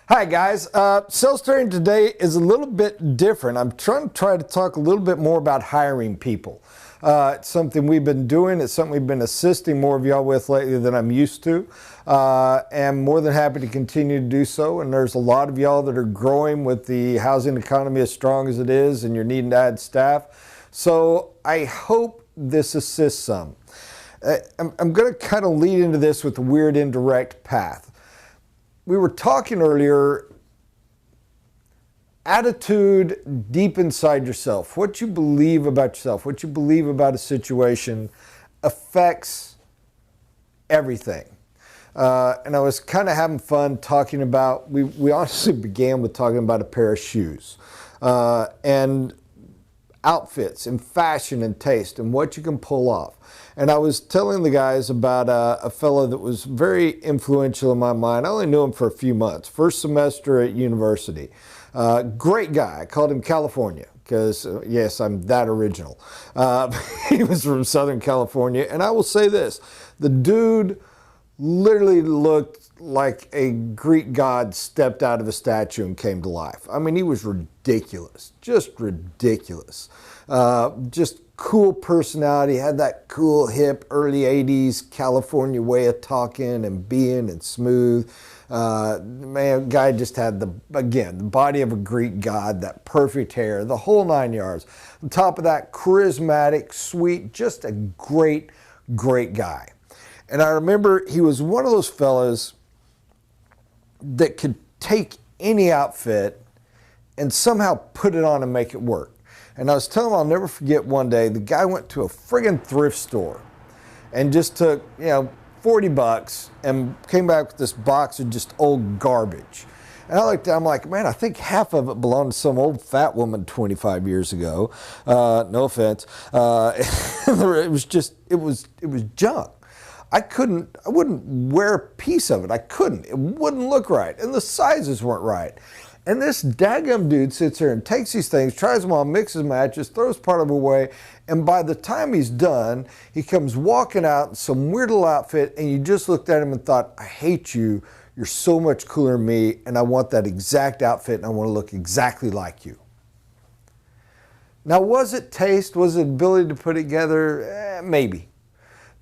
Hi guys, sales training today is a little bit different. I'm trying to talk a little bit more about hiring people. It's something we've been doing. It's something we've been assisting more of y'all with lately than I'm used to. And more than happy to continue to do so. And there's a lot of y'all that are growing with the housing economy as strong as it is, and you're needing to add staff. So I hope this assists some. I'm going to kind of lead into this with a weird indirect path. We were talking earlier, attitude deep inside yourself, what you believe about yourself, what you believe about a situation affects everything. And I was kind of having fun talking about, we honestly began with talking about a pair of shoes and outfits and fashion and taste and what you can pull off. And I was telling the guys about a fellow that was very influential in my mind. I only knew him for a few months. First semester at university. Great guy. I called him California because, yes, I'm that original. He was from Southern California. And I will say this. The dude literally looked like a Greek god stepped out of a statue and came to life. I mean, he was ridiculous. Just ridiculous. Just cool personality, had that cool, hip, early 80s California way of talking and being and smooth. Man, guy just had the body of a Greek god, that perfect hair, the whole 9 yards. On top of that, charismatic, sweet, just a great, great guy. And I remember he was one of those fellas that could take any outfit and somehow put it on and make it work. And I was telling him, I'll never forget one day, the guy went to a friggin' thrift store and just took, $40 and came back with this box of just old garbage. And I looked at it, I'm like, man, I think half of it belonged to some old fat woman 25 years ago. No offense. It was junk. I wouldn't wear a piece of it. I couldn't. It wouldn't look right. And the sizes weren't right. And this daggum dude sits there and takes these things, tries them on, mixes, matches, throws part of them away, and by the time he's done, he comes walking out in some weird little outfit, and you just looked at him and thought, I hate you, you're so much cooler than me, and I want that exact outfit, and I want to look exactly like you. Now, was it taste? Was it ability to put it together? Maybe.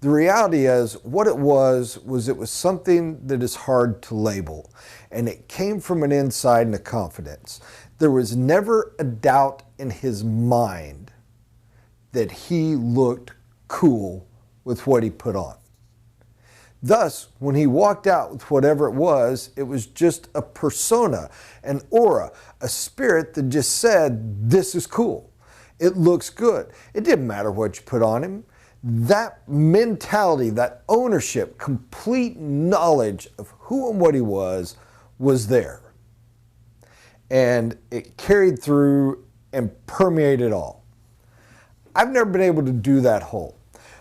The reality is, what it was something that is hard to label. And it came from an inside and a confidence. There was never a doubt in his mind that he looked cool with what he put on. Thus, when he walked out with whatever it was just a persona, an aura, a spirit that just said, this is cool. It looks good. It didn't matter what you put on him. That mentality, that ownership, complete knowledge of who and what he was there. And it carried through and permeated all. I've never been able to do that whole.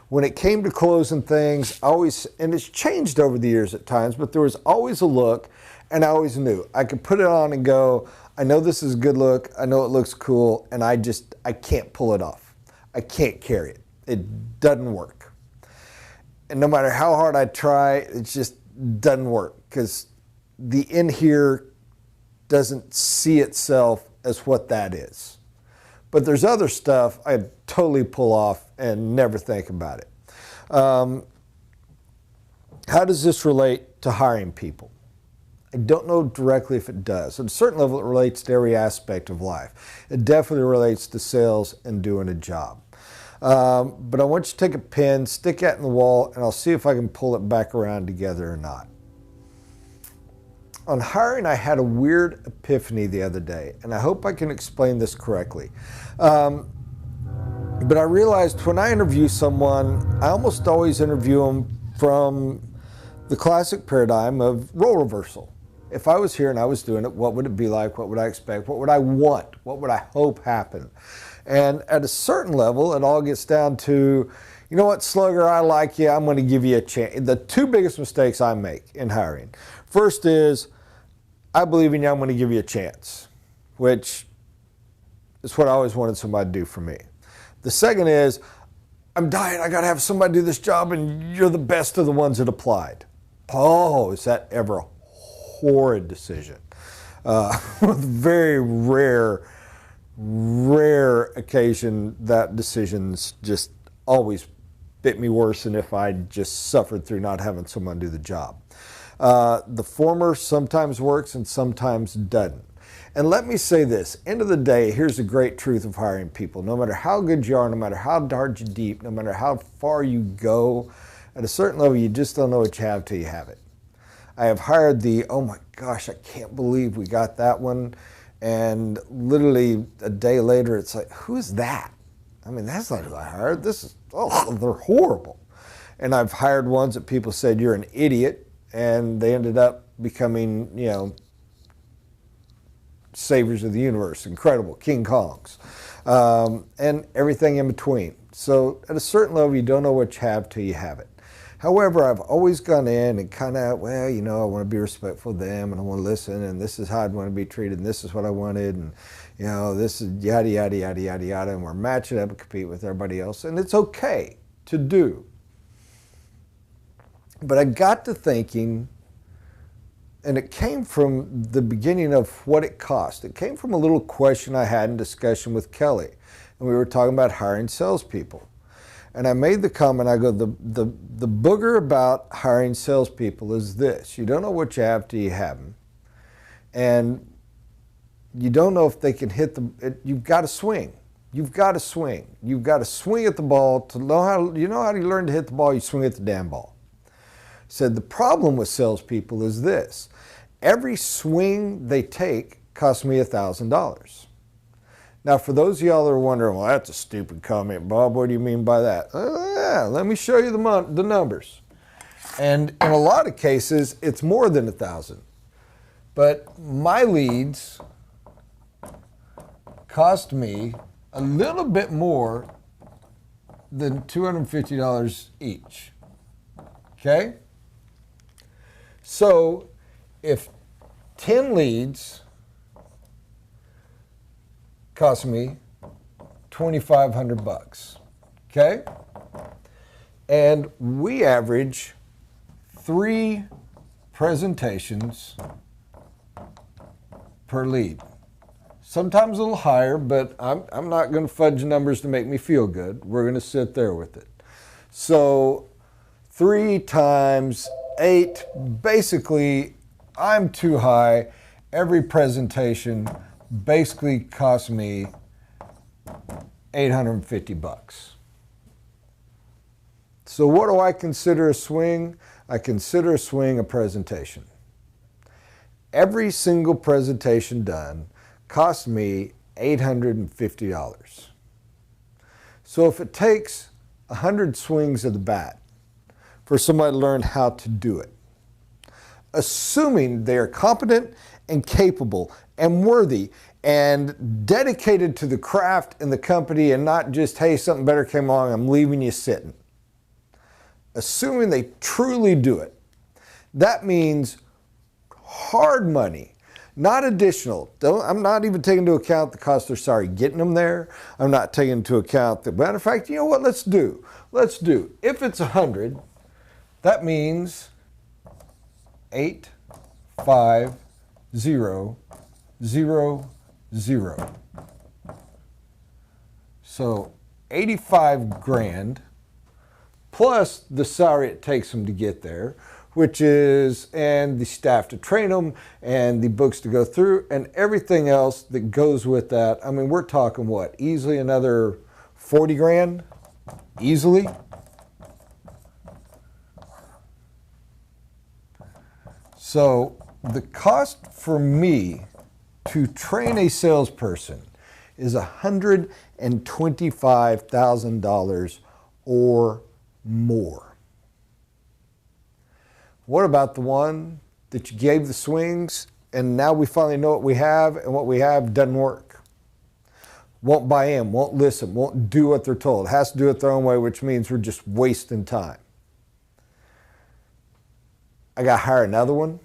When it came to closing things, and it's changed over the years at times, but there was always a look, and I always knew. I could put it on and go, I know this is a good look, I know it looks cool, and I can't pull it off. I can't carry it. It doesn't work. And no matter how hard I try, it just doesn't work because the in here doesn't see itself as what that is. But there's other stuff I totally pull off and never think about it. How does this relate to hiring people? I don't know directly if it does. At a certain level, it relates to every aspect of life. It definitely relates to sales and doing a job. But I want you to take a pen, stick it in the wall, and I'll see if I can pull it back around together or not. On hiring, I had a weird epiphany the other day, and I hope I can explain this correctly. But I realized when I interview someone, I almost always interview them from the classic paradigm of role reversal. If I was here and I was doing it, what would it be like? What would I expect? What would I want? What would I hope happened? And at a certain level, it all gets down to, you know what, Slugger, I like you. I'm going to give you a chance. The two biggest mistakes I make in hiring. First is, I believe in you. I'm going to give you a chance, which is what I always wanted somebody to do for me. The second is, I'm dying. I got to have somebody do this job, and you're the best of the ones that applied. Oh, is that ever horrid decision. With very rare occasion that decisions just always bit me worse than if I just suffered through not having someone do the job. The former sometimes works and sometimes doesn't. And let me say this, end of the day, here's the great truth of hiring people. No matter how good you are, no matter how hard you deep, no matter how far you go, at a certain level, you just don't know what you have till you have it. I have hired oh my gosh, I can't believe we got that one. And literally a day later, it's like, who is that? I mean, that's not who I hired. They're horrible. And I've hired ones that people said, you're an idiot. And they ended up becoming, saviors of the universe, incredible, King Kongs, and everything in between. So at a certain level, you don't know what you have till you have it. However, I've always gone in and kind of, I want to be respectful of them and I want to listen and this is how I'd want to be treated and this is what I wanted and, this is yada, yada, yada, yada, yada, and we're matching up and compete with everybody else. And it's okay to do. But I got to thinking, and it came from the beginning of what it cost. It came from a little question I had in discussion with Kelly. And we were talking about hiring salespeople. And I made the comment, I go, the booger about hiring salespeople is this. You don't know what you have till you have them. And you don't know if they can hit you've got to swing. You've got to swing. You've got to swing at the ball to know how you learn to hit the ball, you swing at the damn ball. Said the problem with salespeople is this. Every swing they take costs me $1,000. Now, for those of y'all that are wondering, well, that's a stupid comment, Bob. What do you mean by that? Yeah, let me show you the numbers. And in a lot of cases, it's more than 1,000. But my leads cost me a little bit more than $250 each. Okay? So if 10 leads cost me $2,500, okay? And we average 3 presentations per lead. Sometimes a little higher, but I'm not going to fudge numbers to make me feel good. We're going to sit there with it. So 3 times 8, basically, I'm too high. Every presentation basically costs me $850. So what do I consider a swing? I consider a swing a presentation. Every single presentation done costs me $850. So if it takes 100 swings of the bat for somebody to learn how to do it, assuming they are competent and capable and worthy and dedicated to the craft and the company and not just, hey, something better came along, I'm leaving you sitting. Assuming they truly do it, that means hard money, not additional. I'm not even taking into account the cost they're sorry getting them there. I'm not taking into account the matter of fact, you know what, let's do. If it's 100, that means 8, 5, 0, 0, 0. So 85 grand plus the salary it takes them to get there, which is, and the staff to train them and the books to go through and everything else that goes with that. I mean, we're talking what? Easily another 40 grand? Easily? So the cost for me to train a salesperson is $125,000 or more. What about the one that you gave the swings and now we finally know what we have and what we have doesn't work? Won't buy in, won't listen, won't do what they're told, has to do it their own way, which means we're just wasting time. I got to hire another one.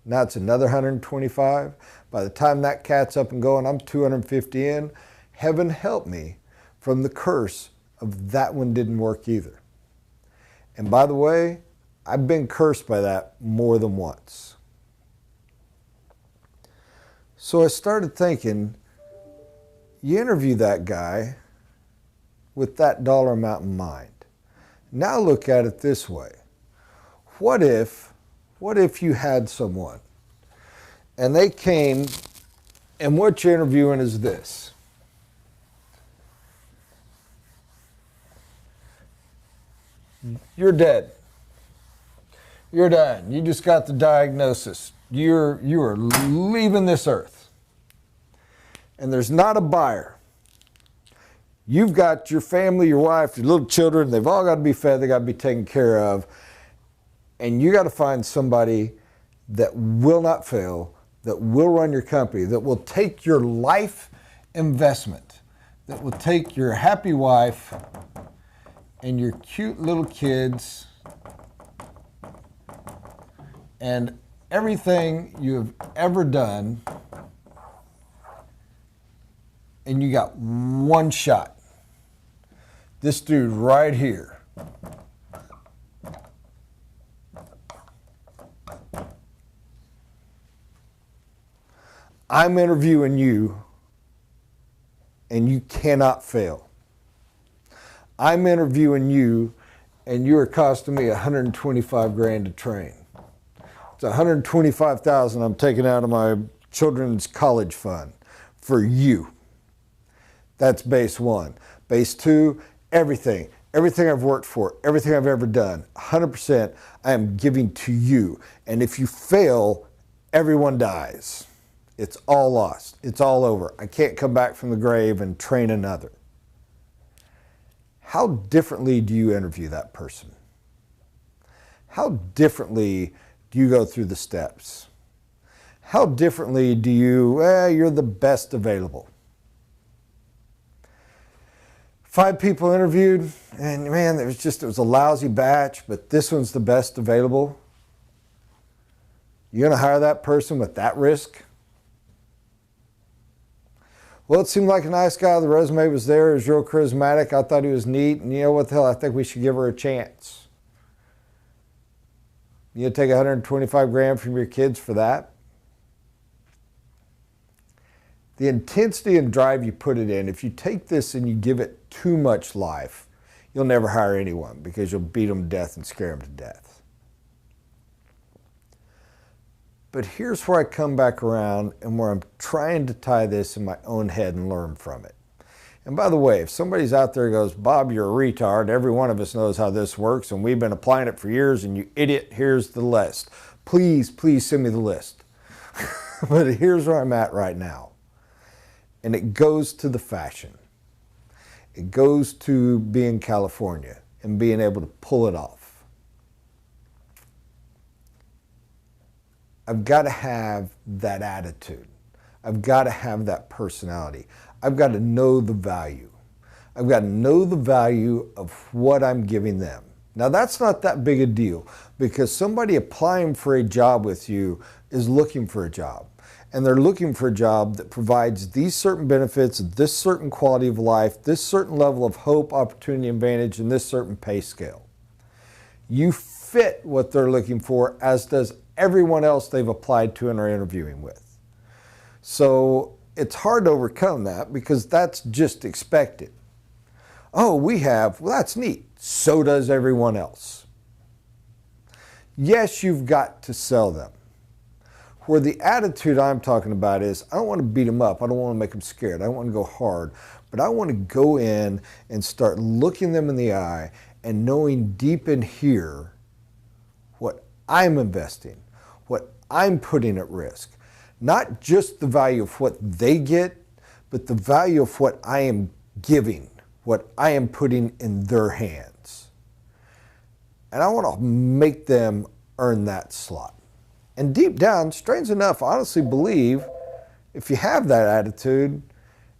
Now it's another 125. By the time that cat's up and going, I'm 250 in. Heaven help me from the curse of that one didn't work either. And by the way, I've been cursed by that more than once. So I started thinking, you interview that guy with that dollar amount in mind. Now look at it this way. What if you had someone and they came and what you're interviewing is this. You're dead. You're dying. You just got the diagnosis. You are leaving this earth. And there's not a buyer. You've got your family, your wife, your little children. They've all got to be fed. They got to be taken care of. And you got to find somebody that will not fail, that will run your company, that will take your life investment, that will take your happy wife and your cute little kids and everything you have ever done, and you got one shot. This dude right here. I'm interviewing you, and you cannot fail. I'm interviewing you, and you are costing me $125,000 to train. It's $125,000 I'm taking out of my children's college fund for you. That's base one. Base two, everything. Everything I've worked for, everything I've ever done, 100% I am giving to you. And if you fail, everyone dies. It's all lost. It's all over. I can't come back from the grave and train another. How differently do you interview that person? How differently do you go through the steps? How differently do you, you're the best available? 5 people interviewed, and man, it was a lousy batch, but this one's the best available. You gonna hire that person with that risk? Well, it seemed like a nice guy. The resume was there. He was real charismatic. I thought he was neat. And you know what the hell? I think we should give her a chance. You take $125,000 from your kids for that? The intensity and drive you put it in, if you take this and you give it too much life, you'll never hire anyone because you'll beat them to death and scare them to death. But here's where I come back around and where I'm trying to tie this in my own head and learn from it. And by the way, if somebody's out there who goes, Bob, you're a retard, every one of us knows how this works and we've been applying it for years and you idiot, here's the list. Please, please send me the list. But here's where I'm at right now. And it goes to the fashion. It goes to being California and being able to pull it off. I've got to have that attitude. I've got to have that personality. I've got to know the value. I've got to know the value of what I'm giving them. Now that's not that big a deal because somebody applying for a job with you is looking for a job. And they're looking for a job that provides these certain benefits, this certain quality of life, this certain level of hope, opportunity, advantage, and this certain pay scale. You fit what they're looking for, as does everyone else they've applied to and are interviewing with. So it's hard to overcome that because that's just expected. Oh, well, that's neat. So does everyone else. Yes, you've got to sell them. Where the attitude I'm talking about is, I don't want to beat them up. I don't want to make them scared. I don't want to go hard. But I want to go in and start looking them in the eye and knowing deep in here what I'm investing, what I'm putting at risk. Not just the value of what they get, but the value of what I am giving, what I am putting in their hands. And I want to make them earn that slot. And deep down, strange enough, I honestly believe if you have that attitude,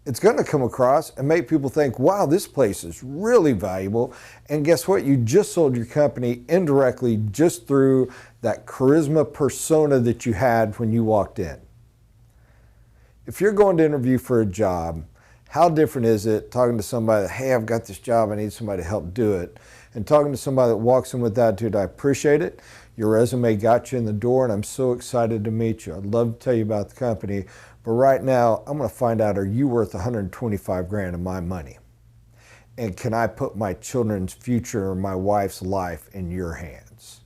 it's going to come across and make people think, wow, this place is really valuable. And guess what? You just sold your company indirectly just through that charisma persona that you had when you walked in. If you're going to interview for a job, how different is it talking to somebody that, hey, I've got this job, I need somebody to help do it, and talking to somebody that walks in with that attitude, I appreciate it. Your resume got you in the door, and I'm so excited to meet you. I'd love to tell you about the company, but right now I'm going to find out, are you worth 125 grand of my money? And can I put my children's future or my wife's life in your hands?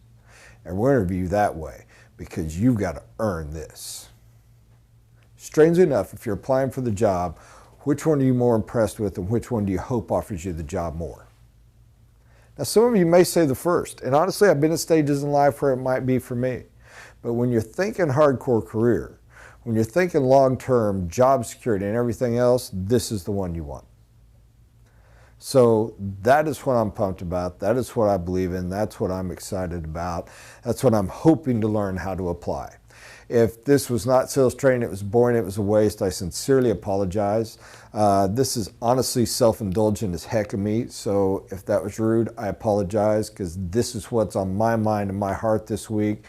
And we'll interview that way, because you've got to earn this. Strangely enough, if you're applying for the job, which one are you more impressed with, and which one do you hope offers you the job more? Now, some of you may say the first, and honestly, I've been at stages in life where it might be for me. But when you're thinking hardcore career, when you're thinking long-term job security and everything else, this is the one you want. So that is what I'm pumped about. That is what I believe in. That's what I'm excited about. That's what I'm hoping to learn how to apply. If this was not sales training, it was boring, it was a waste, I sincerely apologize. This is honestly self-indulgent as heck of me, so if that was rude, I apologize, because this is what's on my mind and my heart this week,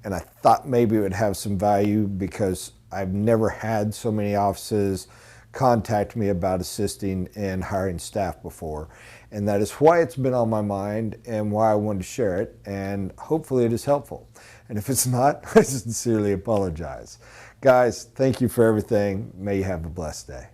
and I thought maybe it would have some value, because I've never had so many offices contact me about assisting in hiring staff before. And that is why it's been on my mind and why I wanted to share it, and hopefully it is helpful. And if it's not, I sincerely apologize. Guys, thank you for everything. May you have a blessed day.